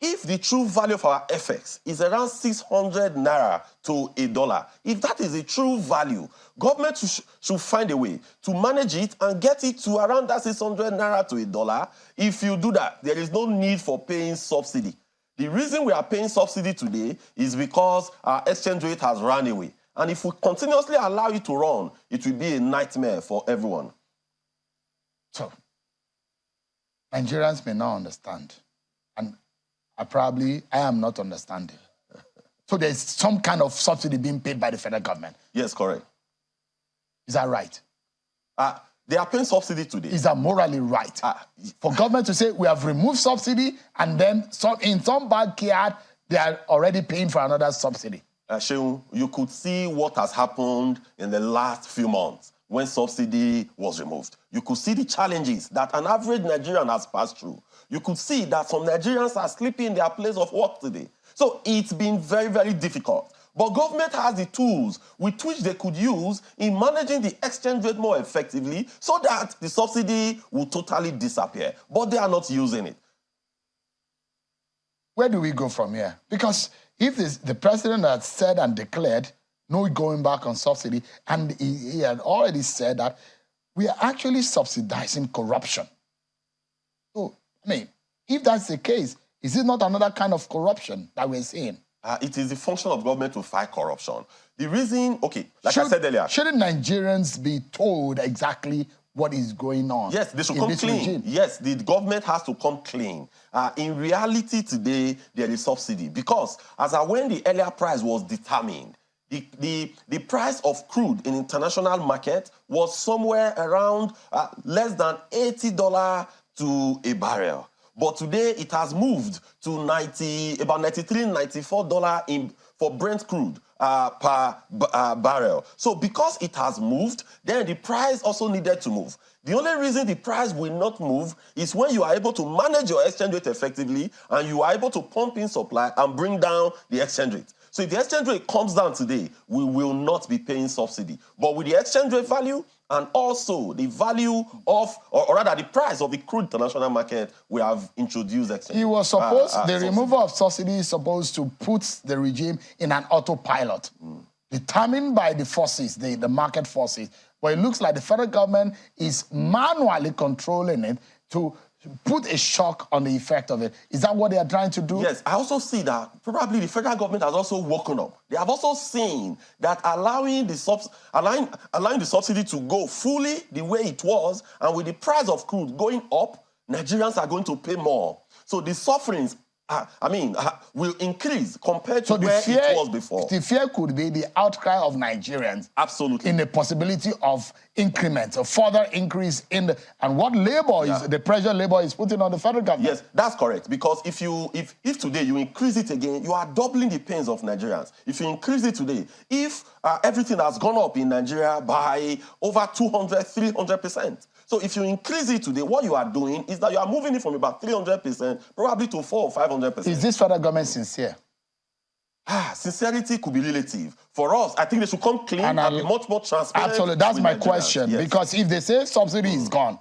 [SPEAKER 4] If the true value of our FX is around 600 naira to a dollar, if that is a true value, government should find a way to manage it and get it to around that 600 naira to a dollar. If you do that, there is no need for paying subsidy. The reason we are paying subsidy today is because our exchange rate has run away. And if we continuously allow it to run, it will be a nightmare for everyone.
[SPEAKER 1] So, Nigerians may not understand, and I am not understanding. So there's some kind of subsidy being paid by the federal government.
[SPEAKER 4] Yes, correct.
[SPEAKER 1] Is that right?
[SPEAKER 4] They are paying subsidy today.
[SPEAKER 1] Is that morally right? For government to say we have removed subsidy, and then in some backyard they are already paying for another subsidy.
[SPEAKER 4] Sheun, you could see what has happened in the last few months when subsidy was removed. You could see the challenges that an average Nigerian has passed through. You could see that some Nigerians are sleeping in their place of work today. So it's been very, very difficult. But government has the tools with which they could use in managing the exchange rate more effectively so that the subsidy will totally disappear. But they are not using it.
[SPEAKER 1] Where do we go from here? Because if the president had said and declared no going back on subsidy, and he had already said that we are actually subsidizing corruption. So, I mean, if that's the case, is it not another kind of corruption that we're seeing?
[SPEAKER 4] It is the function of government to fight corruption. The reason, okay, like I said earlier.
[SPEAKER 1] Shouldn't Nigerians be told exactly what is going on?
[SPEAKER 4] Yes, they should come clean. Regime? Yes, the government has to come clean. In reality today, there is subsidy because when the earlier price was determined, the price of crude in international market was somewhere around less than $80 to a barrel. But today it has moved to about $93, $94 for Brent crude per barrel. So because it has moved, then the price also needed to move. The only reason the price will not move is when you are able to manage your exchange rate effectively and you are able to pump in supply and bring down the exchange rate. So if the exchange rate comes down today, we will not be paying subsidy. But with the exchange rate value and also the value of, or rather the price of the crude international market, we have introduced exchange.
[SPEAKER 1] It was supposed, the removal of subsidy is supposed to put the regime in an autopilot, determined by the forces, the market forces. But it looks like the federal government is manually controlling it to put a shock on the effect of it. Is that what they are trying to do?
[SPEAKER 4] Yes, I also see that probably the federal government has also woken up. They have also seen that allowing the subsidy to go fully the way it was, and with the price of crude going up, Nigerians are going to pay more. So the sufferings will increase compared to where it was before.
[SPEAKER 1] The fear could be the outcry of Nigerians.
[SPEAKER 4] Absolutely.
[SPEAKER 1] In the possibility of increment, a further increase in the, and what labor is, the pressure labor is putting on the federal government.
[SPEAKER 4] Yes, that's correct. Because if today you increase it again, you are doubling the pains of Nigerians. If you increase it today, if everything has gone up in Nigeria by over 200, 300%. So if you increase it today, what you are doing is that you are moving it from about 300% probably to 400 or 500%.
[SPEAKER 1] Is this federal government sincere?
[SPEAKER 4] Sincerity could be relative. For us, I think they should come clean and be much more transparent.
[SPEAKER 1] Absolutely, that's my question. Yes. Because if they say subsidy is gone,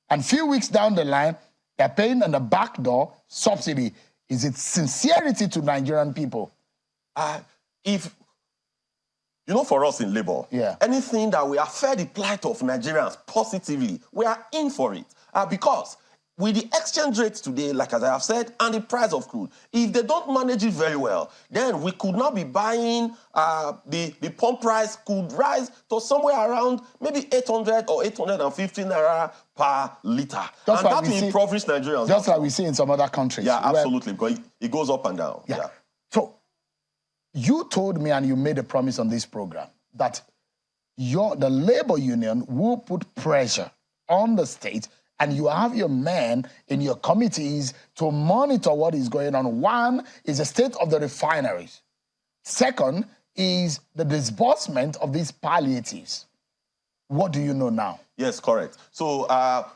[SPEAKER 1] and a few weeks down the line, they're paying on the back door subsidy, is it sincerity to Nigerian people?
[SPEAKER 4] For us in labor, anything that will affect the plight of Nigerians positively, we are in for it. Because with the exchange rate today, like as I have said, and the price of crude, if they don't manage it very well, then we could not be buying, the pump price could rise to somewhere around maybe 800 or 850 naira per litre. And that will impoverish Nigerians.
[SPEAKER 1] Just like we see in some other countries.
[SPEAKER 4] Yeah, absolutely, because it goes up and down. Yeah.
[SPEAKER 1] So, you told me, and you made a promise on this program, that the labor union will put pressure on the state, and you have your men in your committees to monitor what is going on. One is the state of the refineries. Second is the disbursement of these palliatives. What do you know now?
[SPEAKER 4] Yes, correct. So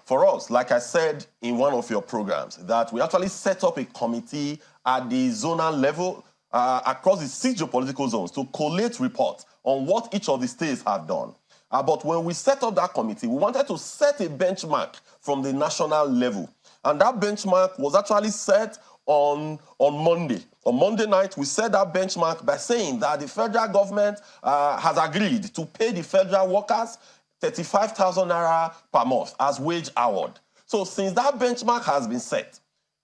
[SPEAKER 4] for us, like I said in one of your programs, that we actually set up a committee at the zonal level across the 6 geopolitical zones to collate reports on what each of the states have done. But when we set up that committee, we wanted to set a benchmark from the national level. And that benchmark was actually set on Monday. On Monday night, we set that benchmark by saying that the federal government has agreed to pay the federal workers 35,000 naira per month as wage award. So since that benchmark has been set,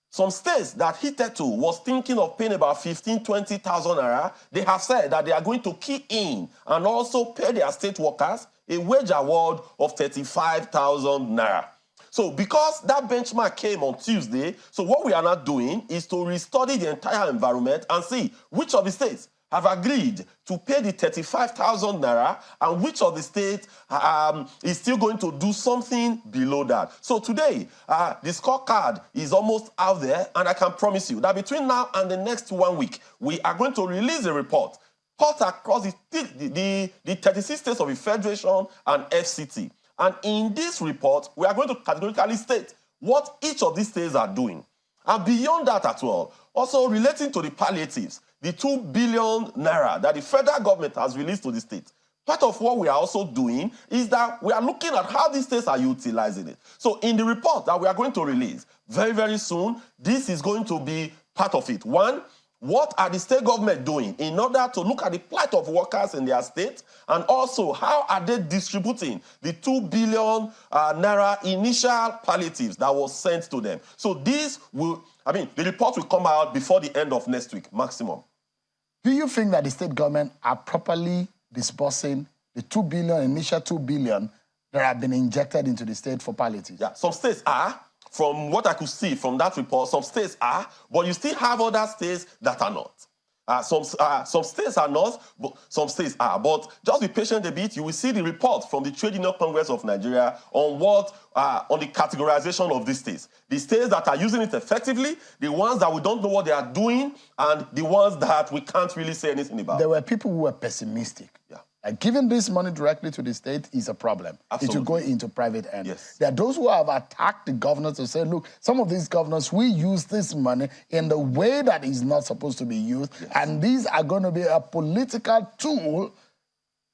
[SPEAKER 4] some states that hitherto was thinking of paying about 15,000, 20,000 naira, they have said that they are going to key in and also pay their state workers a wage award of 35,000 naira. So because that benchmark came on Tuesday, so what we are now doing is to restudy the entire environment and see which of the states have agreed to pay the 35,000 naira and which of the states is still going to do something below that. So today, the scorecard is almost out there, and I can promise you that between now and the next 1 week, we are going to release a report cut across the 36 states of the Federation and FCT. And in this report, we are going to categorically state what each of these states are doing. And beyond that as well, also relating to the palliatives, the 2 billion naira that the federal government has released to the state. Part of what we are also doing is that we are looking at how these states are utilizing it. So in the report that we are going to release very, very soon, this is going to be part of it. One, what are the state government doing in order to look at the plight of workers in their state, and also how are they distributing the 2 billion naira initial palliatives that was sent to them. So this will, the report will come out before the end of next week, maximum.
[SPEAKER 1] Do you think that the state government are properly disbursing the 2 billion, initial 2 billion that have been injected into the state for palliatives?
[SPEAKER 4] Yeah, some states are. From what I could see from that report, some states are, but you still have other states that are not. Some states are not, but some states are. But just be patient a bit. You will see the report from the Trade Union Congress of Nigeria on on the categorization of these states. The states that are using it effectively, the ones that we don't know what they are doing, and the ones that we can't really say anything about.
[SPEAKER 1] There were people who were pessimistic.
[SPEAKER 4] Yeah.
[SPEAKER 1] Like giving this money directly to the state is a problem.
[SPEAKER 4] Absolutely.
[SPEAKER 1] It will go into private hands.
[SPEAKER 4] Yes.
[SPEAKER 1] There are those who have attacked the governors to say, look, some of these governors, we use this money in the way that is not supposed to be used. Yes. And these are going to be a political tool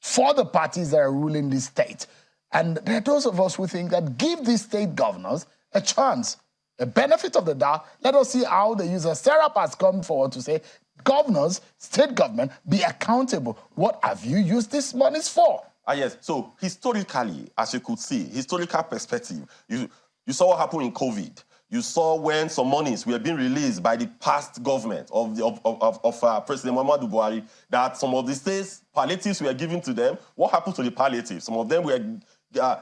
[SPEAKER 1] for the parties that are ruling the state. And there are those of us who think that give these state governors a chance, a benefit of the doubt. Let us see how they use it. Serap has come forward to say, governors, state government, be accountable. What have you used these monies for?
[SPEAKER 4] Yes. So historically, as you could see, historical perspective, you saw what happened in COVID. You saw when some monies were being released by the past government of President Muhammadu Buhari, that some of the states, palliatives were given to them. What happened to the palliatives? Some of them were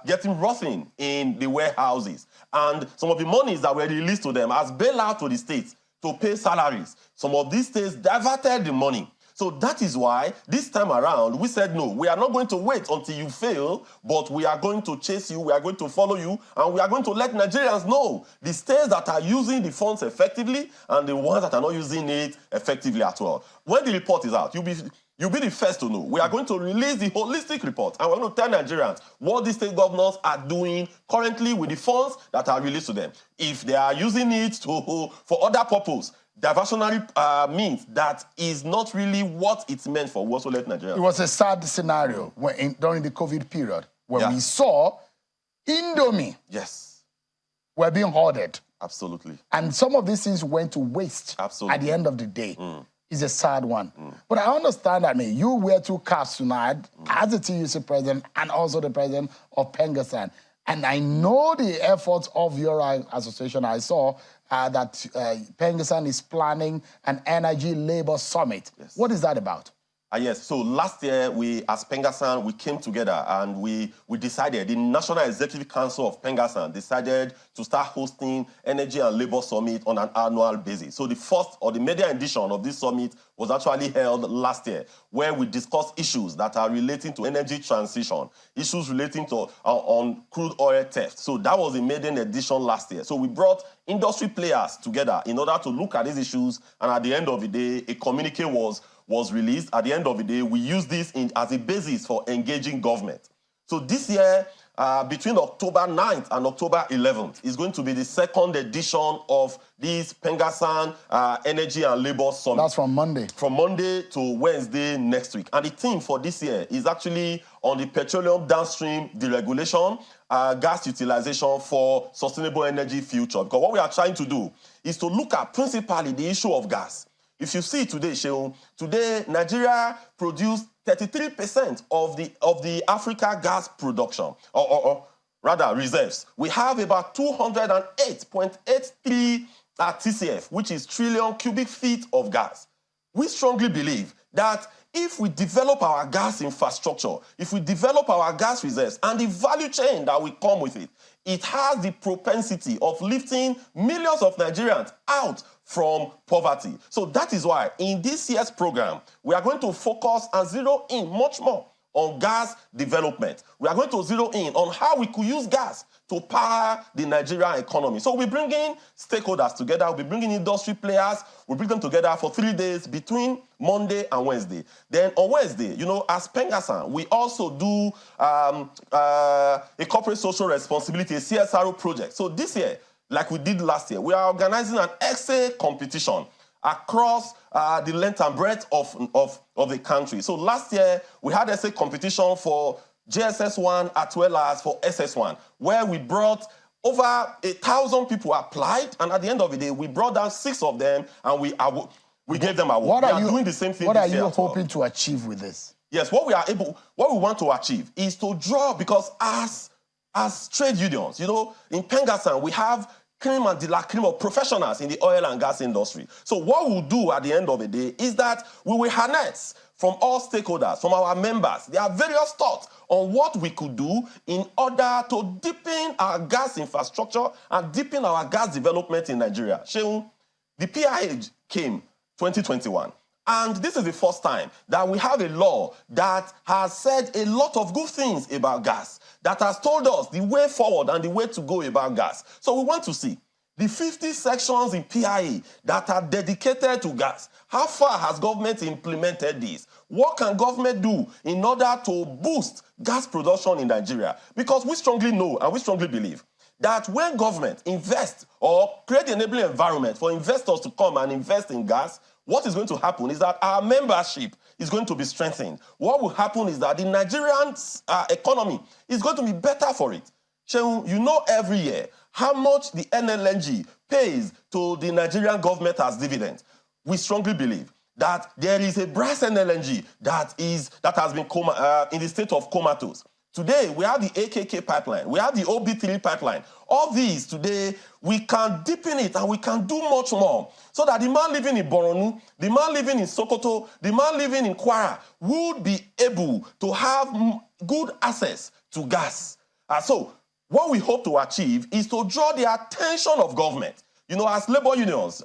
[SPEAKER 4] getting rotting in the warehouses. And some of the monies that were released to them as bailout to the states to pay salaries, some of these states diverted the money. So that is why this time around, we said, no, we are not going to wait until you fail, but we are going to chase you, we are going to follow you, and we are going to let Nigerians know the states that are using the funds effectively and the ones that are not using it effectively at all. When the report is out, you'll be the first to know. We are going to release the holistic report, and we're going to tell Nigerians what the state governors are doing currently with the funds that are released to them. If they are using it for other purpose, diversionary means that is not really what it's meant for. We also let Nigerians.
[SPEAKER 1] It was a sad scenario during the COVID period where we saw Indomie were being hoarded.
[SPEAKER 4] Absolutely.
[SPEAKER 1] And some of these things went to waste at the end of the day. It's a sad one. But I understand that, you wear two caps tonight as the TUC president and also the president of Pengasan. And I know the efforts of your association. I saw that Pengasan is planning an energy labor summit. What is that about?
[SPEAKER 4] Yes, so last year, as Pengasan, we came together and we decided, the National Executive Council of Pengasan decided to start hosting Energy and Labor Summit on an annual basis. So the first or the media edition of this summit was actually held last year, where we discussed issues that are relating to energy transition, issues relating to on crude oil theft. So that was the maiden edition last year. So we brought industry players together in order to look at these issues, and at the end of the day, a communique was released. At the end of the day, we use this as a basis for engaging government. So this year, between October 9th and October 11th, is going to be the second edition of this Pengasan Energy and Labor Summit.
[SPEAKER 1] That's from Monday.
[SPEAKER 4] From Monday to Wednesday next week. And the theme for this year is actually on the petroleum downstream deregulation, gas utilization for sustainable energy future. Because what we are trying to do is to look at principally the issue of gas. If you see today, Sheon, today Nigeria produced 33% of the Africa gas production, or rather reserves. We have about 208.83 TCF, which is trillion cubic feet of gas. We strongly believe that if we develop our gas infrastructure, if we develop our gas reserves and the value chain that will come with it, it has the propensity of lifting millions of Nigerians out from poverty. So that is why in this year's program, we are going to focus and zero in much more on gas development. We are going to zero in on how we could use gas to power the Nigerian economy. So we're bringing stakeholders together, we'll be bringing industry players, we'll bring them together for 3 days between Monday and Wednesday. Then on Wednesday, as Pengasan, we also do a corporate social responsibility, a CSRO project. So this year, like we did last year, we are organizing an essay competition across the length and breadth of the country. So last year, we had essay competition for JSS1 as well as for SS1, where we brought over 1,000 people applied, and at the end of the day, we brought down 6 of them, and we gave them awards. We are doing the same thing.
[SPEAKER 1] What are you hoping to achieve with this?
[SPEAKER 4] Yes, what we want to achieve is to draw, because as trade unions, in Pengasan, we have cream and de la cream of professionals in the oil and gas industry. So what we'll do at the end of the day is that we will harness from all stakeholders, from our members, there are various thoughts on what we could do in order to deepen our gas infrastructure and deepen our gas development in Nigeria. Sheun, the PIH came 2021, And this is the first time that we have a law that has said a lot of good things about gas, that has told us the way forward and the way to go about gas. So we want to see the 50 sections in PIA that are dedicated to gas. How far has government implemented this? What can government do in order to boost gas production in Nigeria? Because we strongly know and we strongly believe that when government invests or create the enabling environment for investors to come and invest in gas, what is going to happen is that our membership is going to be strengthened. What will happen is that the Nigerian economy is going to be better for it. Shehu, you know every year how much the NLNG pays to the Nigerian government as dividends. We strongly believe that there is a brass NLNG that has been in the state of comatose. Today, we have the AKK pipeline, we have the OB3 pipeline. All these today, we can deepen it and we can do much more so that the man living in Borno, the man living in Sokoto, the man living in Kwara would be able to have good access to gas. So what we hope to achieve is to draw the attention of government. You know, as labor unions,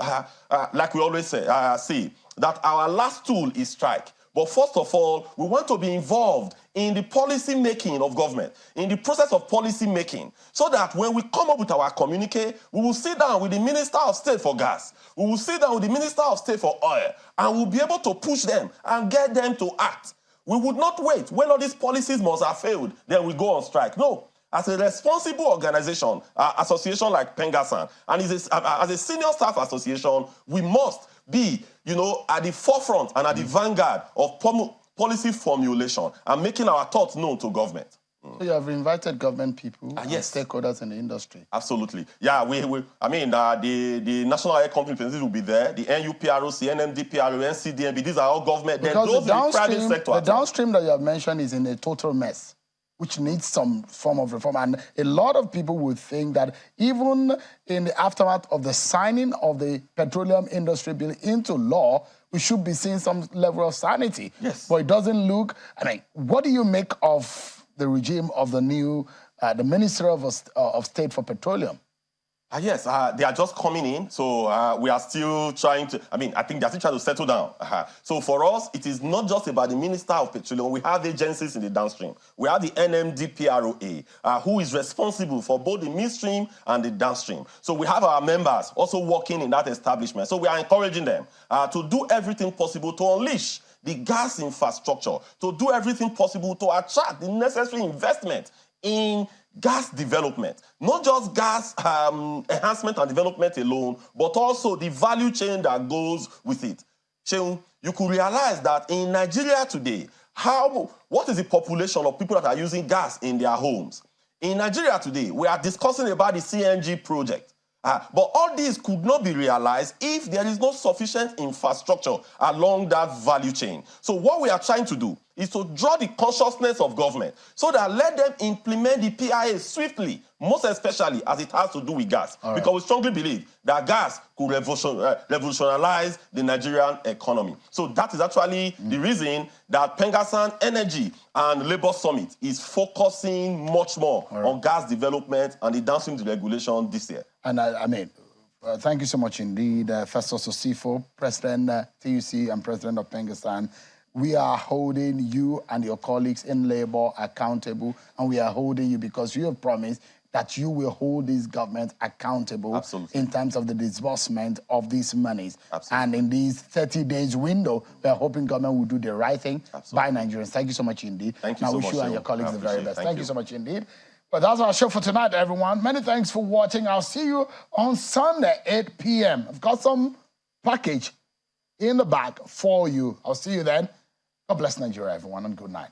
[SPEAKER 4] like we always say, that our last tool is strike. But first of all, we want to be involved in the policy making of government, in the process of policy making, so that when we come up with our communique, we will sit down with the Minister of State for gas, we will sit down with the Minister of State for oil, and we'll be able to push them and get them to act. We would not wait when all these policies must have failed, then we go on strike. No. As a responsible organization, association like Pengasan, and as a senior staff association, we must be, you know, at the forefront and at the vanguard of policy formulation and making our thoughts known to government.
[SPEAKER 1] So you have invited government people and
[SPEAKER 4] yes.
[SPEAKER 1] stakeholders in the industry.
[SPEAKER 4] Absolutely. Yeah, the National Air Company will be there, the NUPROC, NMDPRO, NCDMB, these are all government.
[SPEAKER 1] Because
[SPEAKER 4] those
[SPEAKER 1] the
[SPEAKER 4] in the private sector.
[SPEAKER 1] The downstream that you have mentioned is in a total mess, which needs some form of reform. And a lot of people would think that even in the aftermath of the signing of the petroleum industry bill into law, we should be seeing some level of sanity.
[SPEAKER 4] Yes.
[SPEAKER 1] But it doesn't look, what do you make of the regime of the new, the Minister of State for Petroleum?
[SPEAKER 4] Yes, they are just coming in, so we are still trying to, I think they are still trying to settle down. So for us, it is not just about the Minister of Petroleum. We have agencies in the downstream. We have the NMDPROA, who is responsible for both the midstream and the downstream. So we have our members also working in that establishment. So we are encouraging them to do everything possible to unleash the gas infrastructure, to do everything possible to attract the necessary investment in gas development, not just gas enhancement and development alone, but also the value chain that goes with it. Shehu, you could realize that in Nigeria today, what is the population of people that are using gas in their homes? In Nigeria today, we are discussing about the CNG project. But all these could not be realized if there is no sufficient infrastructure along that value chain. So what we are trying to do is to draw the consciousness of government so that let them implement the PIA swiftly, most especially as it has to do with gas. Right. Because we strongly believe that gas could revolutionize the Nigerian economy. So that is actually the reason that Pengasan Energy and Labour Summit is focusing much more on gas development and the downstream deregulation this year.
[SPEAKER 1] And thank you so much indeed, Festus Osifo, President TUC and President of Pengasan. We are holding you and your colleagues in Labour accountable, and we are holding you because you have promised that you will hold this government accountable. Absolutely. In terms of the disbursement of these monies. Absolutely. And in these 30 days window, we are hoping government will do the right thing. Absolutely. By Nigerians. Thank you so much indeed.
[SPEAKER 4] Thank you so much.
[SPEAKER 1] I wish you and your colleagues the very best. Thank you so much indeed. But that's our show for tonight, everyone. Many thanks for watching. I'll see you on Sunday, 8 p.m. I've got some package in the bag for you. I'll see you then. God bless Nigeria, everyone, and good night.